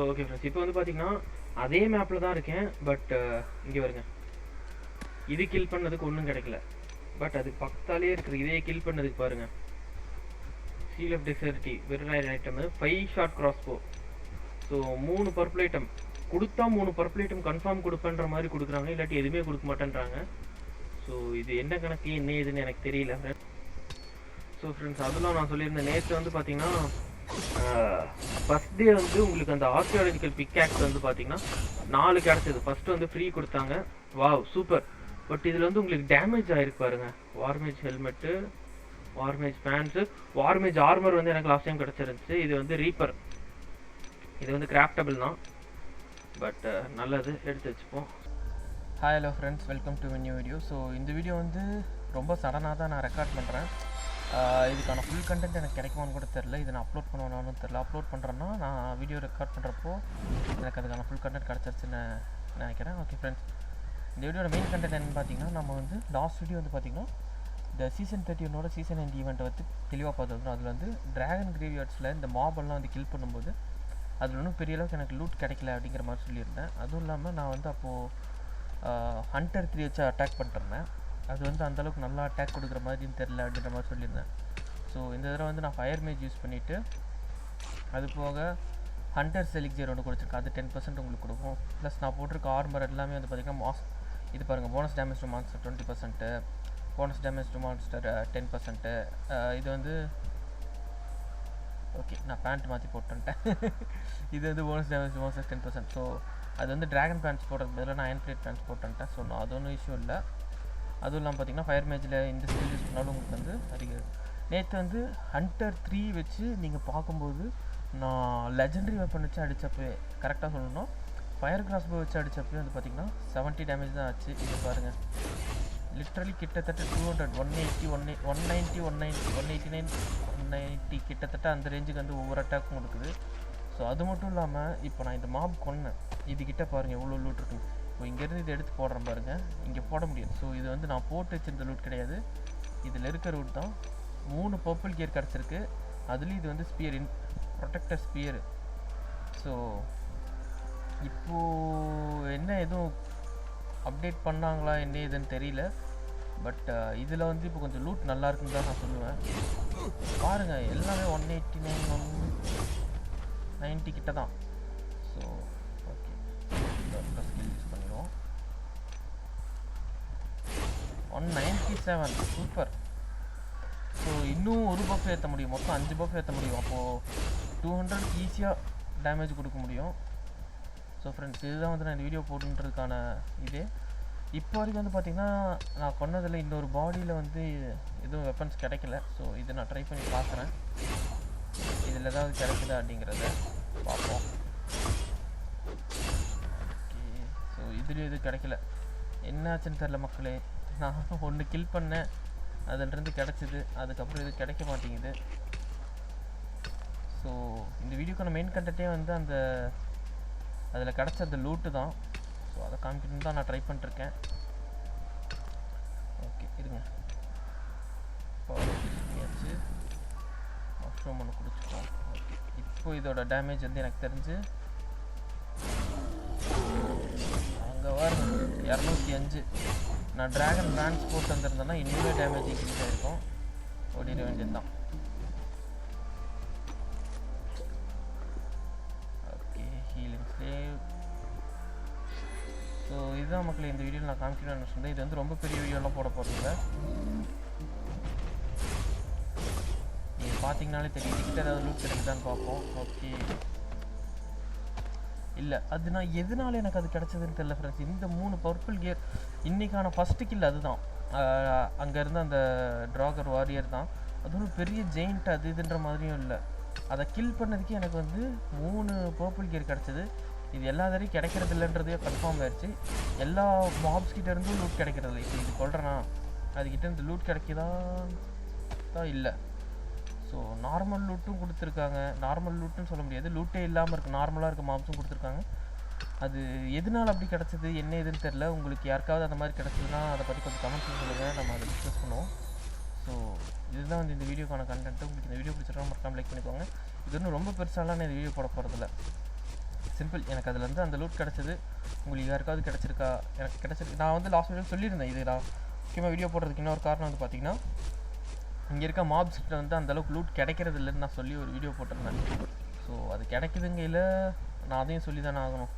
Okay friends, இப்போ வந்து பார்த்தீங்கன்னா அதே மேப்பில் தான் இருக்கேன். பட் இங்கே வருங்க, இது கில் பண்ணதுக்கு ஒன்றும் கிடைக்கல. பட் அது பக்கத்தாலே இருக்குது. இதே கில் பண்ணதுக்கு பாருங்கள், சீல் ஆஃப் டெசர்ட்டி வெறும் item 5 shot crossbow. So 3 purple item கொடுத்தா 3 பர்பிள் ஐட்டம் கன்ஃபார்ம் கொடுப்பேன்ற மாதிரி கொடுக்குறாங்க, இல்லாட்டி எதுவுமே கொடுக்க மாட்டேன்றாங்க. ஸோ இது என்ன கணக்கு என்ன ஏதுன்னு எனக்கு தெரியல ஃப்ரெண்ட்ஸ். ஸோ ஃப்ரெண்ட்ஸ், அதெல்லாம் நான் சொல்லியிருந்தேன். நேற்று வந்து பார்த்தீங்கன்னா ஃபஸ்ட் டே வந்து உங்களுக்கு அந்த ஆர்கியாலஜிக்கல் பிக்காக்ஸ் வந்து பார்த்தீங்கன்னா 4 கிடச்சிது. ஃபஸ்ட்டு வந்து ஃப்ரீ கொடுத்தாங்க, வாவ் சூப்பர். பட் இதில் வந்து உங்களுக்கு டேமேஜ் ஆகிருக்கு பாருங்கள். வார்மேஜ் ஹெல்மெட்டு, வார்மேஜ் பேண்ட்ஸு, வார்மேஜ் ஆர்மர் வந்து எனக்கு லாஸ்ட் டைம் கிடச்சிருந்துச்சு. இது வந்து ரீப்பர், இது வந்து கிராஃப்டபிள் தான். பட் நல்லது, எடுத்து வச்சுப்போம். Hi hello friends, welcome to new video. So இந்த வீடியோ வந்து ரொம்ப சடனாக தான் நான் ரெக்கார்ட் பண்ணுறேன். இதுக்கான ஃபுல் கண்டென்ட் எனக்கு கிடைக்குமான்னு கூட தெரில. இதை நான் அப்லோட் பண்ணுவேன்னு தெரில. அப்லோட் பண்ணுறேன்னா நான் வீடியோ ரெக்கார்ட் பண்ணுறப்போ எனக்கு அதுக்கான ஃபுல் கண்டென்ட் கிடச்சிருச்சுன்னு நினைக்கிறேன். ஓகே ஃப்ரெண்ட்ஸ், இந்த வீடியோட மெயின் கண்டென்ட் என்னென்னு பார்த்தீங்கன்னா, நம்ம வந்து லாஸ்ட் வீடியோ வந்து பார்த்திங்கன்னா இந்த சீசன் 31 சீசன் எண்ட் ஈவெண்ட்டை வந்து தெளிவாக பார்த்துருந்தோம். அதில் வந்து ட்ராகன் கிரேவியார்ட்ஸில் இந்த மாபெல்லாம் வந்து கில் பண்ணும்போது அதில் ஒன்றும் பெரிய அளவுக்கு எனக்கு லூட் கிடைக்கல அப்படிங்கிற மாதிரி சொல்லியிருந்தேன். அதுவும் இல்லாமல் நான் வந்து அப்போது ஹண்டர் 3 வச்சு அட்டாக் பண்ணிட்டுருந்தேன். அது வந்து அந்தளவுக்கு நல்லா அட்டாக் கொடுக்குற மாதிரின்னு தெரில அப்படின்ற மாதிரி சொல்லியிருந்தேன். ஸோ இந்த தடவை வந்து நான் ஃபயர் மேஜ் யூஸ் பண்ணிவிட்டு அது போக ஹண்டர் எலிக்சியர் ஒன்று கொடுத்துருக்கேன். அது 10% உங்களுக்கு கொடுக்கும். ப்ளஸ் நான் போட்டிருக்க ஆர்மர் எல்லாமே வந்து பார்த்திங்கன்னா இது பாருங்கள், bonus damage to monster 20%, bonus damage to monster 10%. இது வந்து ஓகே, நான் பேண்ட் மாற்றி போட்டுட்டேன். இது வந்து bonus damage to monster 10%. So அது வந்து ட்ராகன் பேண்ட்ஸ் போடுறதுக்கு பதிலாக நான் அயன் பிளேட் பேண்ட்ஸ் போட்டுட்டேன். ஸோ நான் அது ஒன்றும் இஷ்யூ இல்லை. அதுவும் இல்லாமல் பார்த்திங்கன்னா ஃபயர் மேஜில் இந்த ஸ்கில் யூஸ் பண்ணாலும் உங்களுக்கு வந்து அதிகம். நேற்று வந்து ஹண்டர் 3 வச்சு நீங்கள் பார்க்கும்போது நான் லெஜெண்டரி வெப்பன் வச்சு அடித்தப்போ கரெக்டாக சொல்லணும்னா ஃபயர் கிராஸ்போ வச்சு அடித்தப்போ வந்து பார்த்திங்கன்னா 70 டேமேஜ் தான் ஆச்சு. இது பாருங்கள், லிட்ரலி கிட்டத்தட்ட 200, 180, 190, 190, 189, 190 கிட்டத்தட்ட அந்த ரேஞ்சுக்கு வந்து ஒவ்வொரு அட்டாக்கும் கொடுக்குது. ஸோ அது மட்டும் இல்லாமல் இப்போ நான் இந்த மாப் கொன்னேன், இதுக்கிட்ட பாருங்கள் எவ்வளோ லூட் இருக்குன்னு. இப்போ இங்கேருந்து இதை எடுத்து போடுறேன் பாருங்கள், இங்கே போட முடியும். ஸோ இது வந்து நான் போட்டு வச்சுருந்த லூட் கிடையாது, இதில் இருக்க ரூட் தான். 3 பர்பிள் கியர் கிடச்சிருக்கு. அதுலேயும் இது வந்து ஸ்பியர், ப்ரொடெக்டர் ஸ்பியரு. ஸோ இப்போது என்ன எதுவும் அப்டேட் பண்ணாங்களா என்ன ஏதுன்னு தெரியல. பட் இதில் வந்து இப்போ கொஞ்சம் லூட் நல்லா இருக்குன்னு தான் நான் சொல்லுவேன். பாருங்கள், எல்லாமே 189, 190 கிட்ட தான். ஸோ ஓகே, ஸ்கில் யூஸ் பண்ணிடுவோம். 197, சூப்பர். ஸோ இன்னும் ஒரு பஃப் ஏற்ற முடியும், மொத்தம் 5 பஃப் ஏற்ற முடியும். அப்போது 200 ஈஸியாக டேமேஜ் கொடுக்க முடியும். ஸோ ஃப்ரெண்ட்ஸ், இதுதான் வந்து நான் இந்த வீடியோ போட்டுன்றதுக்கான இதே. இப்போ வரைக்கும் வந்து பார்த்திங்கன்னா நான் கொன்னதில் இன்னொரு பாடியில் வந்து எதுவும் வெப்பன்ஸ் கிடைக்கல. ஸோ இதை நான் ட்ரை பண்ணி பார்க்குறேன், இதில் ஏதாவது கிடைக்குதா அப்படிங்கிறத பார்ப்போம். ஓகே, ஸோ இதுலேயும் எதுவும் கிடைக்கல. என்னாச்சுன்னு தெரில மக்களே. நான் ஒன்று கில் பண்ணேன், அதிலிருந்து கிடச்சிது, அதுக்கப்புறம் இது கிடைக்க மாட்டேங்குது. ஸோ இந்த வீடியோக்கான மெயின் கண்டென்ட்டே வந்து அந்த அதில் கிடச்ச அந்த லூட்டு தான். ஸோ அதை காமிக்கணுன்னு தான் நான் ட்ரை பண்ணிட்டுருக்கேன். ஓகே இருங்க, பண்ணியாச்சு. மஷ்ரூம் ஒன்று குடிச்சிட்டோம். ஓகே, இப்போ இதோட டேமேஜ் வந்து எனக்கு தெரிஞ்சு அங்கே வரும் 205. நான் ட்ராகன் பேண்ட்ஸ் போட்டு வந்திருந்தேன்னா இன்னுமே டேமேஜ் இன்க்ரீஸ் ஆகிருக்கும். ஓடிட வேண்டியது தான். Okay, healing slave. ஸோ இதுதான் மக்களே இந்த வீடியோவில் நான் காமிக்கணும்னு சொன்னேன். இது வந்து ரொம்ப பெரிய வீடியோலாம் போட போகிறதில்ல, நீங்கள் பார்த்தீங்கனாலே தெரியும். இதுக்கிட்ட ஏதாவது லூட் கிடைக்குதான்னு பார்ப்போம். ஓகே, இல்லை அது நான் எதனால எனக்கு அது கிடச்சதுன்னு தெரியல ஃப்ரெண்ட்ஸ். இந்த 3 பர்பிள் கியர் இன்றைக்கான ஃபஸ்ட்டு கில் அதுதான். அங்கே இருந்த அந்த ட்ராகர் வாரியர் தான். அது ஒரு பெரிய ஜெயிண்ட் அது இதுன்ற மாதிரியும் இல்லை. அதை கில் பண்ணதுக்கு எனக்கு வந்து 3 பர்பிள் கியர் கிடச்சிது. இது எல்லா தரையும் கிடைக்கிறது இல்லைன்றதே கன்ஃபார்ம் ஆயிடுச்சு. எல்லா மாப்ஸ்கிட்ட இருந்தும் லூட் கிடைக்கிறது. இப்போ இது சொல்கிறேன்னா அதுக்கிட்ட இருந்து லூட் கிடைக்குதா தான் இல்லை. ஸோ நார்மல் லூட்டும் கொடுத்துருக்காங்க. நார்மல் லூட்டுன்னு சொல்ல முடியாது, லூட்டே இல்லாமல் இருக்குது, நார்மலாக இருக்க மாப்ஸும் கொடுத்துருக்காங்க. அது எதனால் அப்படி கிடச்சிது என்ன ஏதுன்னு தெரில. உங்களுக்கு யாருக்காவது அந்த மாதிரி கிடச்சிதுன்னா அதை பற்றி கொஞ்சம் கமெண்ட்ஸ் சொல்லுங்கள், நம்ம அதை டிஸ்கஸ் பண்ணுவோம். ஸோ இதுதான் வந்து இந்த வீடியோக்கான கண்டென்ட்டு. உங்களுக்கு இந்த வீடியோ பிடிச்சிருக்கோம் மறக்காம லைக் பண்ணிக்கோங்க. இது இன்னும் ரொம்ப பெருசாலாம் நான் இந்த வீடியோ போட போகிறதில்ல. சிம்பிள். எனக்கு அதுலேருந்து அந்த லூட் கிடச்சிது. உங்களுக்கு யாருக்காவது கிடச்சிருக்கா? எனக்கு கிடச்சிருக்கு. நான் வந்து லாஸ்ட் வீடியோ சொல்லியிருந்தேன். இது நான் முக்கியமாக வீடியோ போடுறதுக்கு இன்னொரு காரணம் வந்து பார்த்திங்கன்னா, இங்கே இருக்க மாப்ஸ்கிட்ட வந்து அந்தளவுக்கு லூட் கிடைக்கிறது இல்லைன்னு நான் சொல்லி ஒரு வீடியோ போட்டிருந்தேன். ஸோ அது கிடைக்குதுங்கையில் நான் அதையும் சொல்லி தானே ஆகணும்.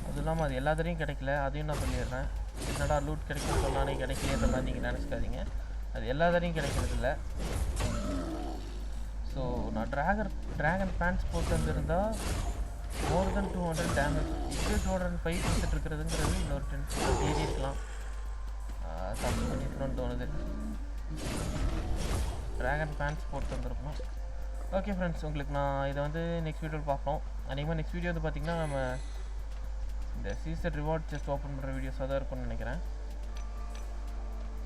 அதுவும் இல்லாமல் அது எல்லாத்தையும் கிடைக்கல, அதையும் நான் சொல்லிடுறேன். என்னடா லூட் கிடைக்குன்னு சொன்னானே கிடைக்கலன்ற மாதிரி நீங்கள் நினச்சிக்காதீங்க. அது எல்லாத்தையும் கிடைக்கிறது இல்லை. ஸோ நான் ட்ராகன் பேண்ட்ஸ் போட்டு வந்திருந்தால் மோர் தென் 200 டேமேஜ். இப்போ 205 கொடுத்துட்டு இருக்கிறதுங்கிறது இன்னொரு 10 ஏறி இருக்கலாம். தப்பு பண்ணிக்கணும்னு தோணுது. ட்ராகன் பேண்ட்ஸ் போட்டு வந்துருக்கணும். ஓகே ஃப்ரெண்ட்ஸ், உங்களுக்கு நான் இதை வந்து நெக்ஸ்ட் வீடியோவில் பார்ப்போம். அதிகமாக நெக்ஸ்ட் வீடியோ வந்து பார்த்திங்கன்னா நம்ம இந்த சீசன் ரிவார்ட் ஜஸ்ட் ஓப்பன் பண்ணுற வீடியோஸாக தான் இருக்கும்னு நினைக்கிறேன்.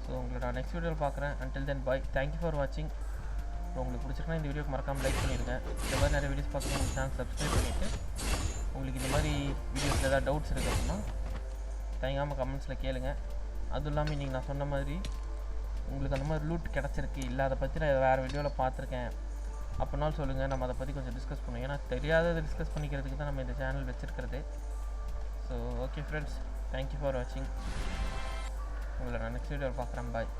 ஸோ உங்களை நான் நெக்ஸ்ட் வீடியோவில் பார்க்குறேன். Until then bye. Thank you for வாட்சிங். உங்களுக்கு பிடிச்சிருக்கா இந்த வீடியோக்கு மறக்காமல் லைக் பண்ணிடுங்க. இந்த மாதிரி நிறைய வீடியோஸ் பார்த்து உங்கள் சேனல் சப்ஸ்கிரைப் பண்ணிவிட்டு, உங்களுக்கு இந்த மாதிரி வீடியோஸில் ஏதாவது டவுட்ஸ் இருக்குது அப்படின்னா தயங்காமல் கமெண்ட்ஸில் கேளுங்க. அதுவும் இல்லாமல் இன்றைக்கி நான் சொன்ன மாதிரி உங்களுக்கு அந்த மாதிரி லூட் கிடச்சிருக்கு இல்லை, அதை பற்றி நான் வேறு வீடியோவில் பார்த்துருக்கேன் அப்படின்னாலும் சொல்லுங்கள். நம்ம அதை பற்றி கொஞ்சம் டிஸ்கஸ் பண்ணுவோம். ஏன்னா தெரியாததை டிஸ்கஸ் பண்ணிக்கிறதுக்கு தான் நம்ம இந்த சேனல் வச்சுருக்கிறது. So okay friends, thank you for வாட்சிங். உங்களை நான் நெக்ஸ்ட் வீடியோவில் பார்க்குறேன். பாய்.